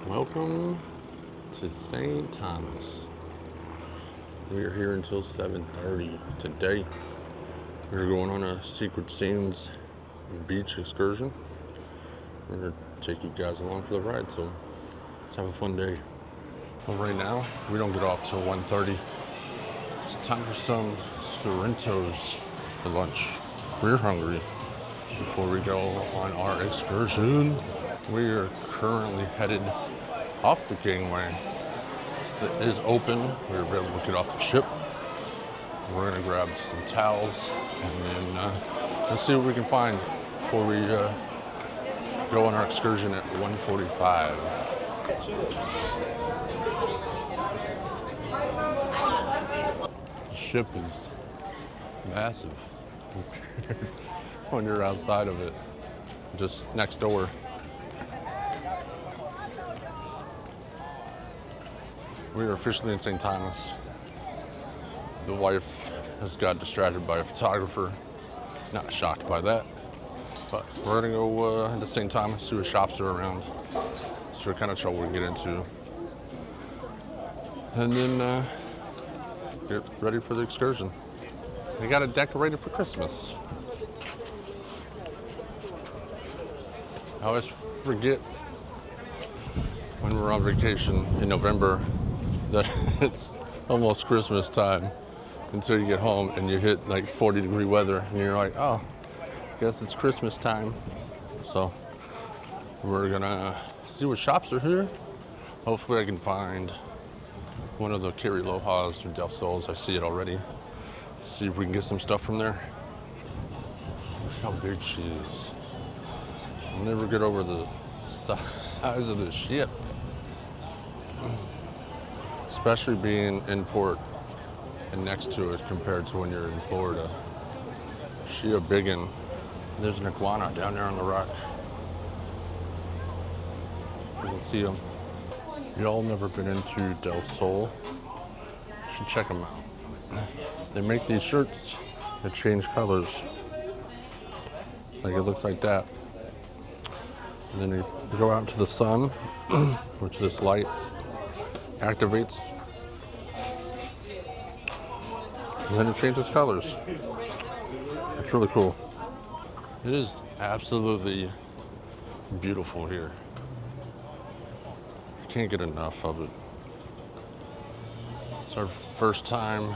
Welcome to St. Thomas. We are here until 7:30 today. We're going on a Secret Sands beach excursion. We're going to take you guys along for the ride, so let's have a fun day. Well, right now, we don't get off till 1:30. It's time for some Sorrento's for lunch. We're hungry before we go on our excursion. We are currently headed off the gangway. It is open. We were able to get off the ship. We're gonna grab some towels and then let's see what we can find before we go on our excursion at 1:45. The ship is massive when you're outside of it, just next door. We are officially in St. Thomas. The wife has got distracted by a photographer. Not shocked by that. But we're gonna go into St. Thomas, see what shops are around. See what kind of trouble we can get into. And then get ready for the excursion. We got it decorated for Christmas. I always forget when we're on vacation in November that it's almost Christmas time until you get home and you hit like 40-degree weather and you're like, oh, guess it's Christmas time. So we're gonna see what shops are here. Hopefully I can find one of the Carry Lohas or Del Sols. I see it already. See if we can get some stuff from there. Look how big she is. I'll never get over the size of the ship. Especially being in port and next to it compared to when you're in Florida. She a biggin'. There's an iguana down there on the rock. You can see them. Y'all never been into Del Sol? You should check them out. They make these shirts that change colors. Like it looks like that. And then you go out into the sun, which this light activates. And then it changes colors. It's really cool. It is absolutely beautiful here. I can't get enough of it. It's our first time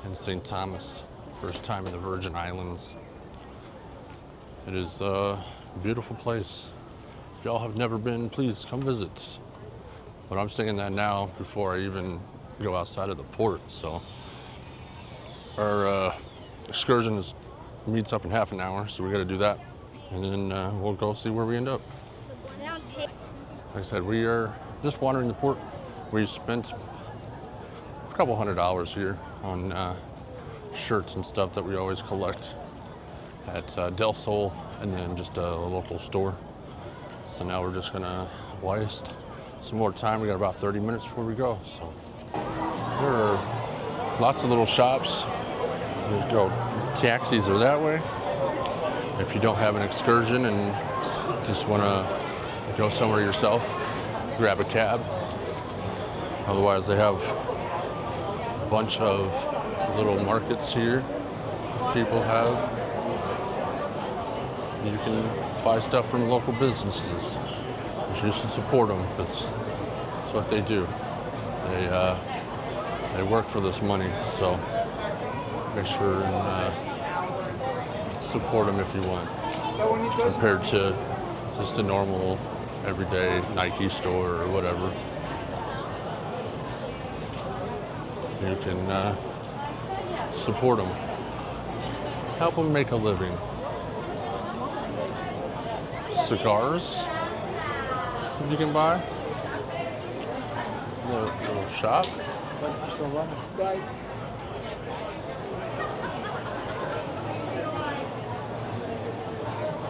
in St. Thomas, first time in the Virgin Islands. It is a beautiful place. If y'all have never been, please come visit. But I'm saying that now before I even go outside of the port. So our excursion meets up in half an hour, so we got to do that, and then we'll go see where we end up. Like I said, we are just wandering the port. We spent a couple $100 here on shirts and stuff that we always collect at Del Sol and then just a local store. So now we're just gonna waste some more time. We got about 30 minutes before we go. So there are lots of little shops. Let's go. Taxis are that way. If you don't have an excursion and just want to go somewhere yourself, grab a cab. Otherwise, they have a bunch of little markets here people have. You can buy stuff from local businesses. You should support them because that's what they do. They work for this money, so make sure and support them if you want, compared to just a normal everyday Nike store or whatever. You can support them, help them make a living. Cigars you can buy. Little shop.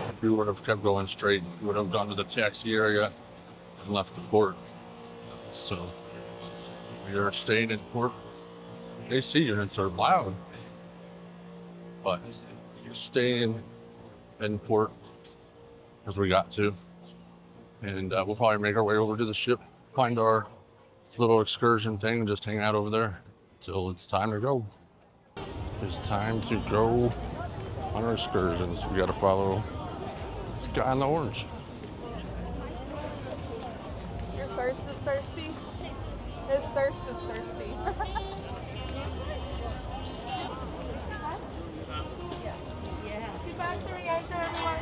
If we would have kept going straight, we would have gone to the taxi area and left the port. So we are staying in port. AC units are loud, but staying in port as we got to. And we'll probably make our way over to the ship, find our little excursion thing, and just hang out over there till it's time to go. It's time to go on our excursions. We gotta follow this guy in the orange. Your thirst is thirsty? His thirst is thirsty. Two bags to react to everyone.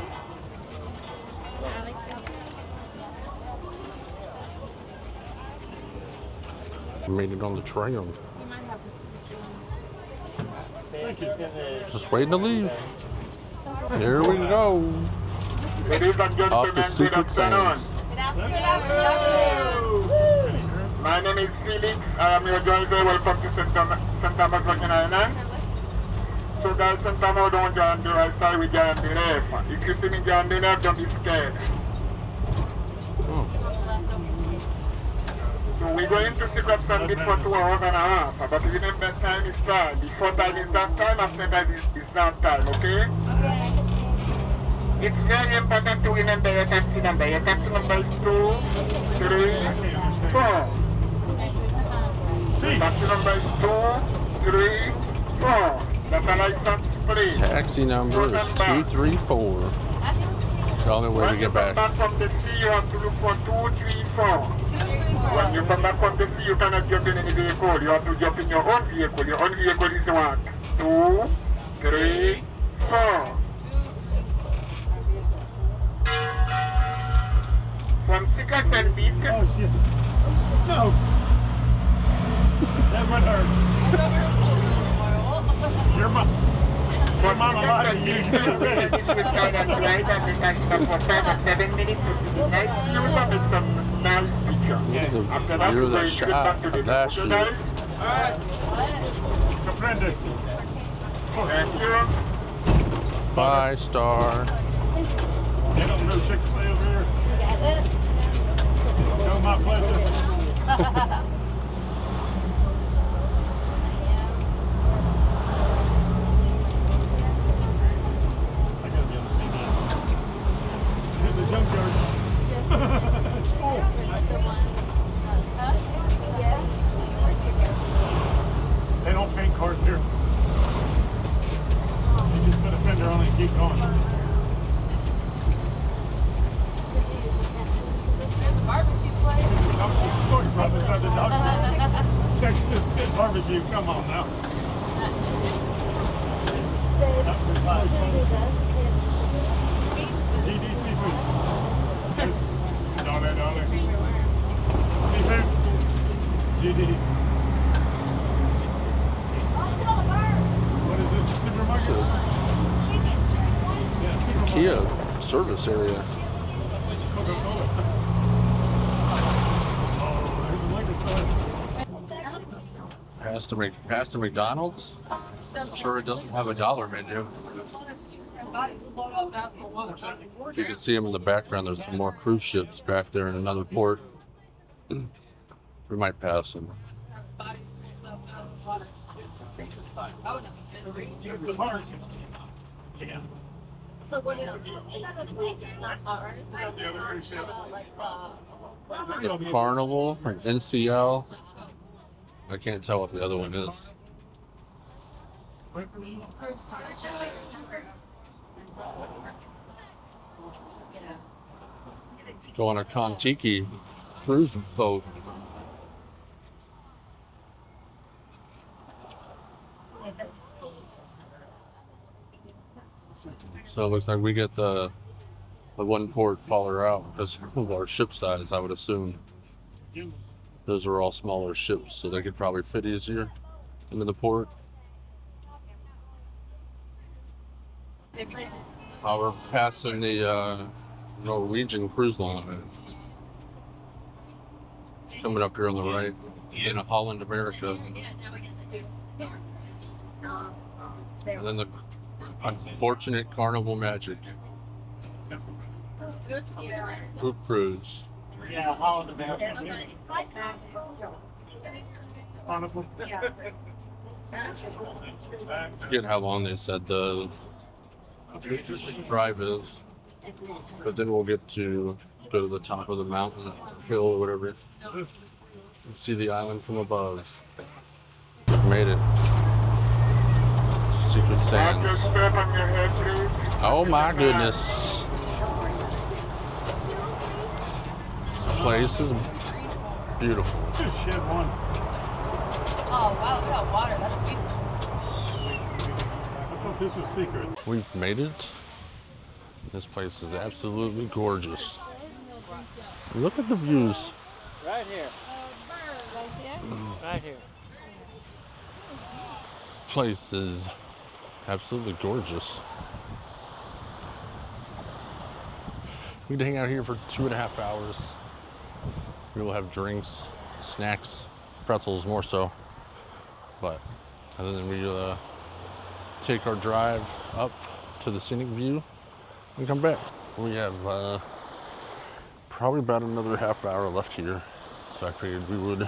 Made it on the train. You might have this. Just waiting to leave. Here we go. Ladies and Off gentlemen, the good Secret afternoon. Sands. My name is Felix. I am your driver. Welcome to St. Thomas Virgin Island. So guys, St. Thomas don't go on the right side, we go on the left. If you see me go on the left, don't be scared. Oh, So we're going to Secret Sand for 2 hours and a half. But remember, time is time. Before time is that time, after that is not time, okay? It's very important to remember your taxi number. Your taxi number is 2, 3, 4. Taxi number is 2, 3, 4. That's a license plate. taxi number is 234. It's the only way to When you get come back. back from the sea, you have to look for 2, 3, 4. When you come back from the sea, you cannot jump in any vehicle. You have to jump in your own vehicle. Your own vehicle is 1, 2, 3, 4. From Secret Sand Beach, Oh shit. No. That would hurt. Your mom. from Mama lied to you. You're not ready. Secret Sand Beach, we started at night and we can stop for 7 minutes to midnight. You will make some nice picture. Look at the After that, view we're of that going to get back shot to the of that vehicle, shit. guys. Comprende. Thank you. 5-star. They don't know Chick-fil-A over here. No, my pleasure. I gotta be able to see that. Here's the junkyard. They don't paint cars here. They just put a fender on it and keep going. Going from inside the dog food. Texas Pit Barbecue, come on now. GD Seafood. Dollar. Seafood. GD. What is it? Supermarket? Yeah, supermarket. Kia service area. Coca-Cola. Oh, there's a liquor store. Past the McDonald's. I'm sure it doesn't have a dollar menu. You can see them in the background. There's some more cruise ships back there in another port. We might pass them. The park. Yeah. So what else? The other cruise ship. The Carnival or NCL. I can't tell what the other one is. Go on a Kontiki cruise boat. So it looks like we get the one port farther out because of our ship size, I would assume. Those are all smaller ships, so they could probably fit easier into the port. We're passing the Norwegian cruise line. Coming up here on the right, in Holland, America. And then the unfortunate Carnival Magic. Poop cruise. Yeah, Holland America. Carnival. Forget how long they said the drive is, but then we'll get to Go to the top of the mountain, hill, or whatever. And see the island from above. Made it. Secret Watch Sands. your step on your head, please. Oh my goodness. This place is beautiful. Just shed one. Oh wow, look at that water. That's beautiful. I thought this was secret. We've made it. This place is absolutely gorgeous. Look at the views. Right here. Right here. This place is absolutely gorgeous. We can hang out here for 2.5 hours. We will have drinks, snacks, pretzels more so. But other than we take our drive up to the scenic view and come back. We have probably about another half hour left here. So I figured we would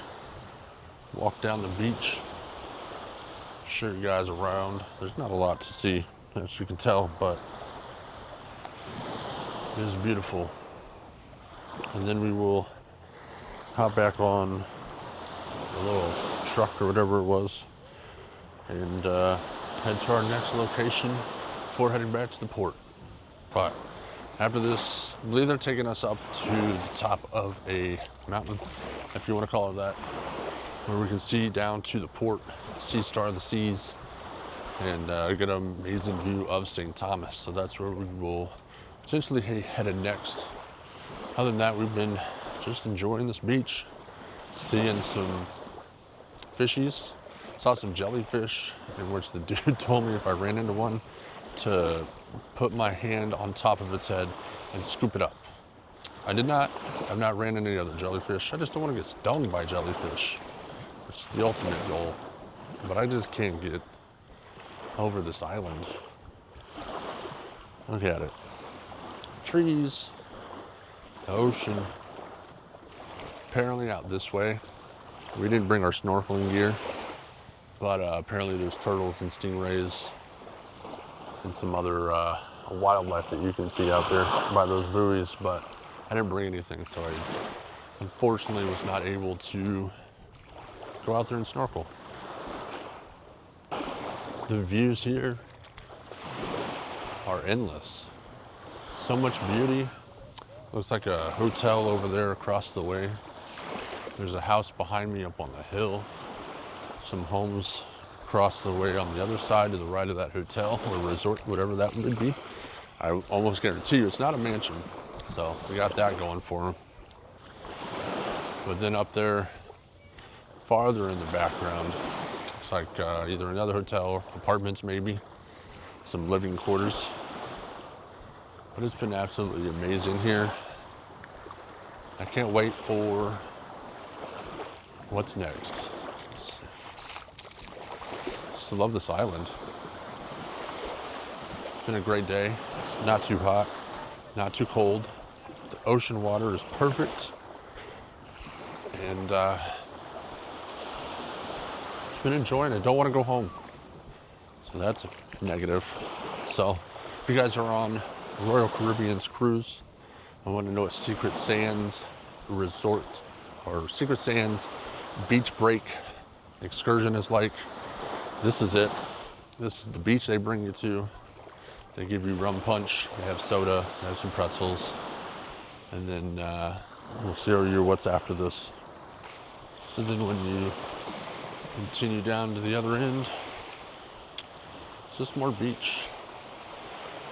walk down the beach, show you guys around. There's not a lot to see, as you can tell, but it is beautiful. And then we will hop back on a little truck or whatever it was and head to our next location before heading back to the port. But after this, I believe they're taking us up to the top of a mountain, if you want to call it that, where we can see down to the port, see Star of the Seas, and get an amazing view of St. Thomas. So that's where we will potentially headed next. Other than that, we've been just enjoying this beach, seeing some fishies. Saw some jellyfish, in which the dude told me if I ran into one to put my hand on top of its head and scoop it up. I did not. I've not ran into any other jellyfish. I just don't want to get stung by jellyfish, which is the ultimate goal. But I just can't get over this island. Look at it. Trees, the ocean. Apparently out this way. We didn't bring our snorkeling gear, but apparently there's turtles and stingrays and some other wildlife that you can see out there by those buoys, but I didn't bring anything, so I unfortunately was not able to go out there and snorkel. The views here are endless. So much beauty. Looks like a hotel over there across the way. There's a house behind me up on the hill. Some homes across the way on the other side to the right of that hotel or resort, whatever that would be. I almost guarantee you it's not a mansion. So we got that going for them. But then up there, farther in the background, looks like either another hotel or apartments maybe, some living quarters. But it's been absolutely amazing here. I can't wait for what's next. Just love this island. It's been a great day. It's not too hot, not too cold. The ocean water is perfect. And just been enjoying it. Don't want to go home. So that's a negative. So if you guys are on Royal Caribbean's cruise, I want to know what Secret Sands Resort or Secret Sands Beach Break excursion is like. This is it. This is the beach they bring you to. They give you rum punch, they have soda, they have some pretzels, and then we'll show you what's after this. So then when you continue down to the other end, it's just more beach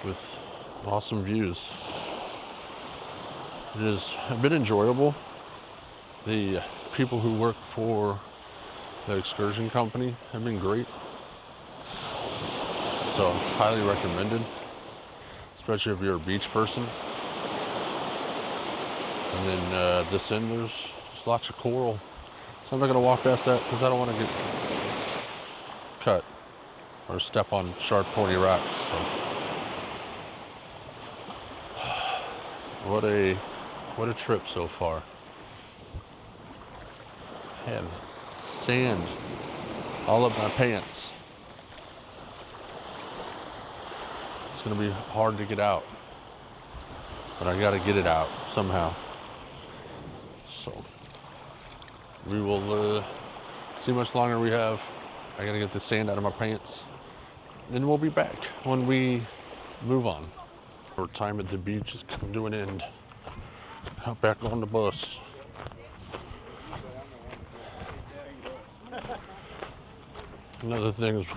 with awesome views. It has been enjoyable. The people who work for the excursion company have been great. So it's highly recommended, especially if you're a beach person. And then this end, there's just lots of coral. So I'm not gonna walk past that because I don't want to get cut or step on sharp, pointy rocks. So. What a trip so far. I have sand all up my pants. It's gonna be hard to get out. but I gotta get it out somehow. So we will see how much longer we have. I gotta get the sand out of my pants. Then we'll be back when we move on. Our time at the beach is coming to an end. Hop back on the bus. Another thing is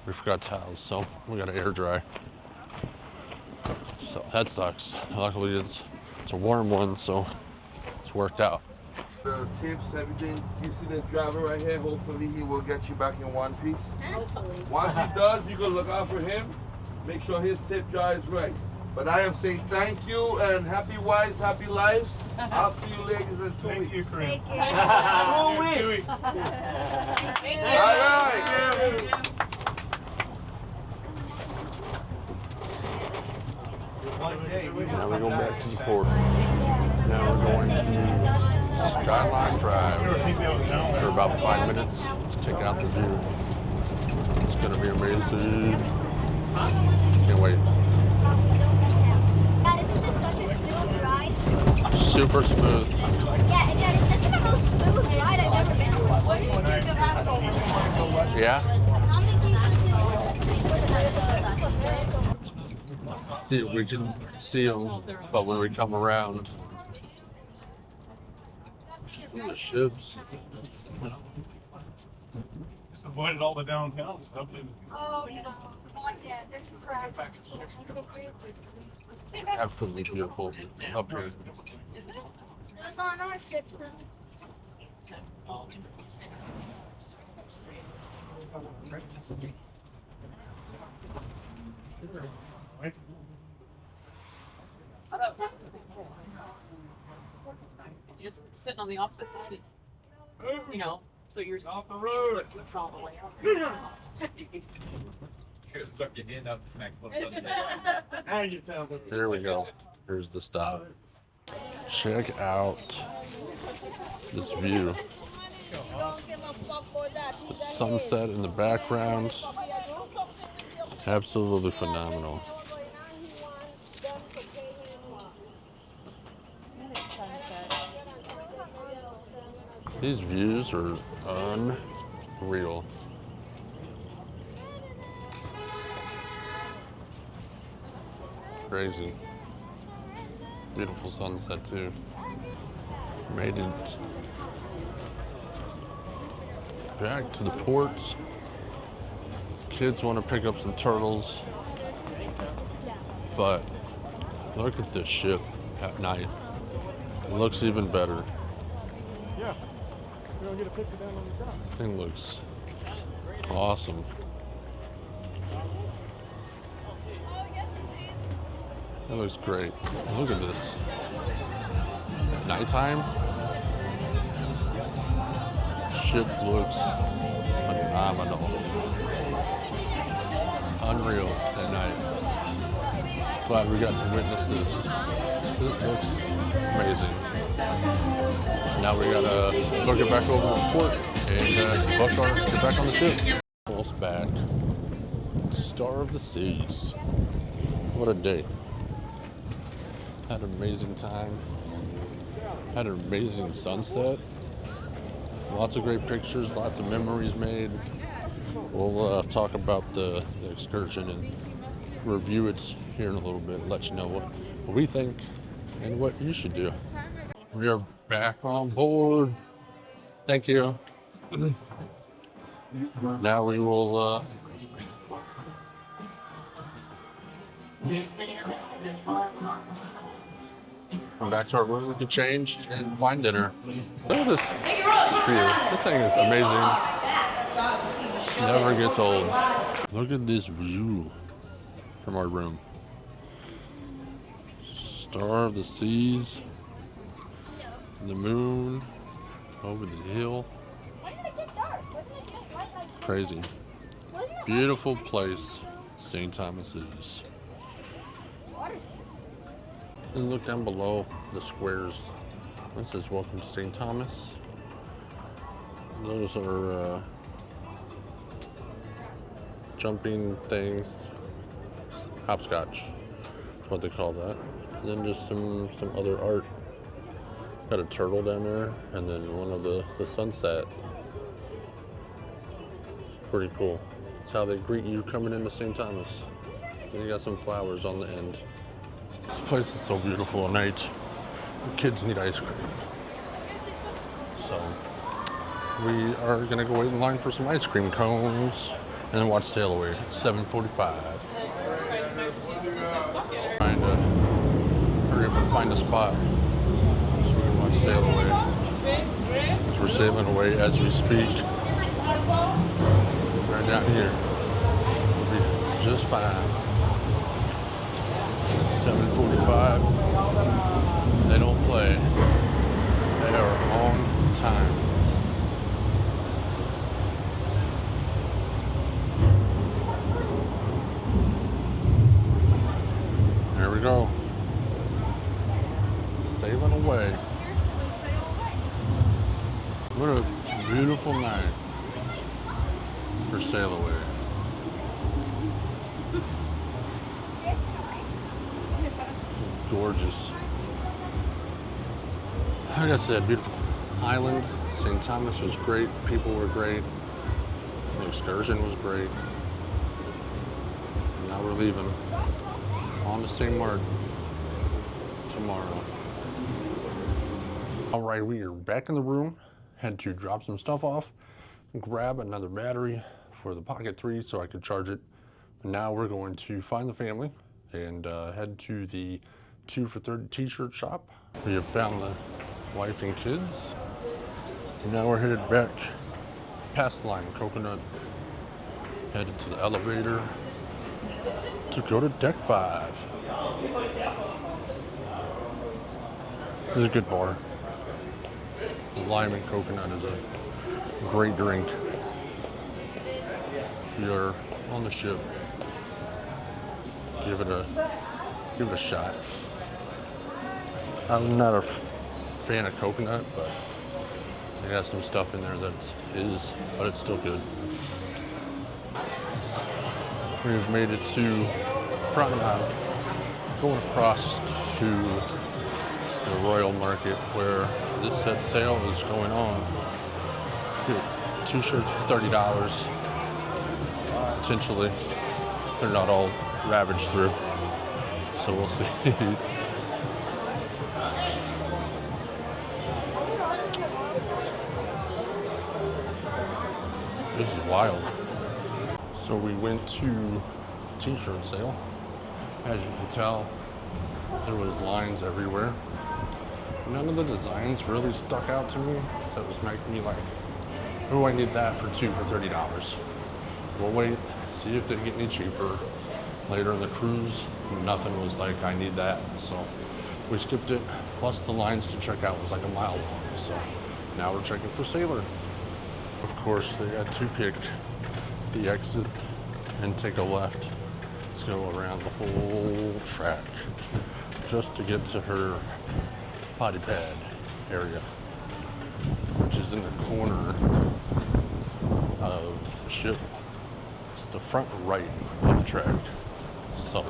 we forgot towels, so we gotta air dry. So that sucks. Luckily it's a warm one, so it's worked out. The tips, everything. You see this driver right here? Hopefully he will get you back in one piece. Once he does, you gonna look out for him. Make sure his tip jar is right. But I am saying thank you and happy wives, happy lives. I'll see you ladies in 2 weeks. Thank you, Chris. 2 weeks. All right. Now we go back to the port. Now we're going to Skyline Drive for about 5 minutes. Just check out the view. It's gonna be amazing. Can't wait. Dad, isn't this such a smooth ride? Super smooth. Yeah, Dad, this is the most smooth ride I've ever been on. What do you think about Yeah? See if we can see them, but when we come around, the ships. Just avoided all the downtown stuff. Oh, yeah. Yeah, there's crabs. Absolutely beautiful up here. It was on our ship, too. You're just sitting on the opposite side. It's, you know, so you're Off the road. from all the way up. Stuck your hand up, smack one Now you tell them. There we go. Here's the stop. Check out this view. The sunset in the background. Absolutely phenomenal. These views are unreal. Crazy. Beautiful sunset too. Made it back to the ports. Kids want to pick up some turtles, but look at this ship at night. It looks even better. Yeah. We're gonna get a picture down on the dock. Thing looks awesome. That looks great. Look at this. Nighttime. Ship looks phenomenal. Unreal at night. Glad we got to witness this. It looks amazing. So now we gotta book it back over to the port and get back on the ship. Almost back. Star of the Seas. What a day. Had an amazing time. Had an amazing sunset. Lots of great pictures, lots of memories made. We'll talk about the excursion and review it here in a little bit, let you know what we think and what you should do. We are back on board. Thank you. Now we will come back to our room, get changed, and wine dinner. Look at this view. This thing is amazing. Never gets old. Look at this view from our room. Star of the Seas, the moon, over the hill. When did it get dark? Wasn't it just light like Crazy. Wasn't it Beautiful place, St. Thomas is. water? And look down below the squares. This says welcome to St. Thomas. Those are jumping things. Hopscotch. That's what they call that. And then just some other art. Got a turtle down there, and then one of the sunset. It's pretty cool. It's how they greet you coming into St. Thomas. Then you got some flowers on the end. This place is so beautiful at night. The kids need ice cream. So we are gonna go wait in line for some ice cream cones and then watch Sail Away at 7:45. Trying to hurry up and find a spot so we can watch Sail Away. So we're sailing away as we speak. Right down here. We'll be just fine. 7:45. They don't play. They are on time. There we go. Sailing away. What a beautiful night for Sail Away. Gorgeous. Like I said, beautiful island. St. Thomas was great. The people were great. The excursion was great. And now we're leaving on to St. Martin tomorrow. All right, we are back in the room. Had to drop some stuff off, grab another battery for the Pocket 3 so I could charge it. And now we're going to find the family and head to the 2 for $30 t-shirt shop. We have found the wife and kids. And now we're headed back past Lime Coconut, headed to the elevator to go to deck 5. This is a good bar. The Lime and Coconut is a great drink. If you're on the ship, give it a shot. I'm not a fan of coconut, but they got some stuff in there that is, but it's still good. We've made it to Promenade, going across to the Royal Market where this set sale is going on. Get 2 shirts for $30, potentially. They're not all ravaged through, so we'll see. This is wild. So we went to t-shirt sale. As you can tell, there was lines everywhere. None of the designs really stuck out to me. That was making me like, oh, I need that for 2 for $30. We'll wait, see if they get any cheaper. Later in the cruise, nothing was like, I need that. So we skipped it. Plus the lines to check out was like a mile long. So now we're checking for Sailor. Of course, they had to pick the exit and take a left. Let's go around the whole track just to get to her potty pad area, which is in the corner of the ship. It's the front right of the track. So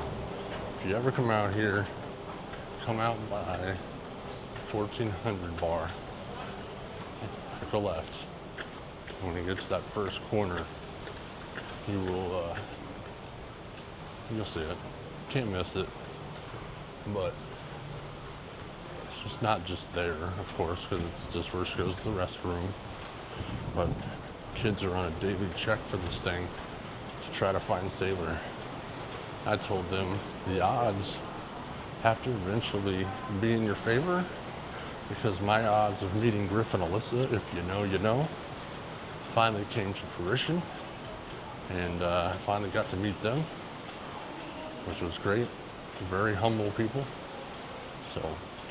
if you ever come out here, come out by 1400 bar, take a left. When it gets to that first corner, you will you'll see it. Can't miss it. But it's just not just there, of course, because it's just where she goes to the restroom. But kids are on a daily check for this thing to try to find Sailor. I told them the odds have to eventually be in your favor, because my odds of meeting Griff and Alyssa, if you know, you know, finally came to fruition, and I finally got to meet them, which was great. Very humble people. So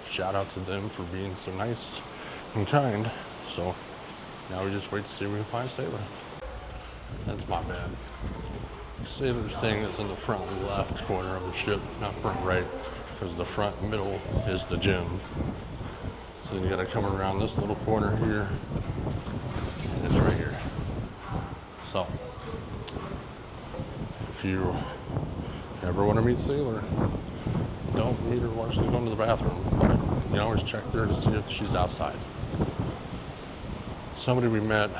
shout out to them for being so nice and kind. So now we just wait to see if we can find Sailor. That's my bad. Sailor's thing is in the front left corner of the ship, not front right, because the front middle is the gym. So then you gotta come around this little corner here, and it's right here. So if you ever want to meet Sailor, don't meet her while she's going to the bathroom, but you always check there to see if she's outside. Somebody we met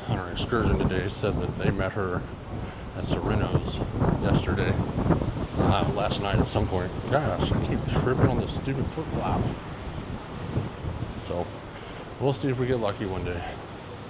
on our excursion today said that they met her at Sereno's yesterday, last night at some point. Gosh, I keep tripping on this stupid flip flop. So we'll see if we get lucky one day.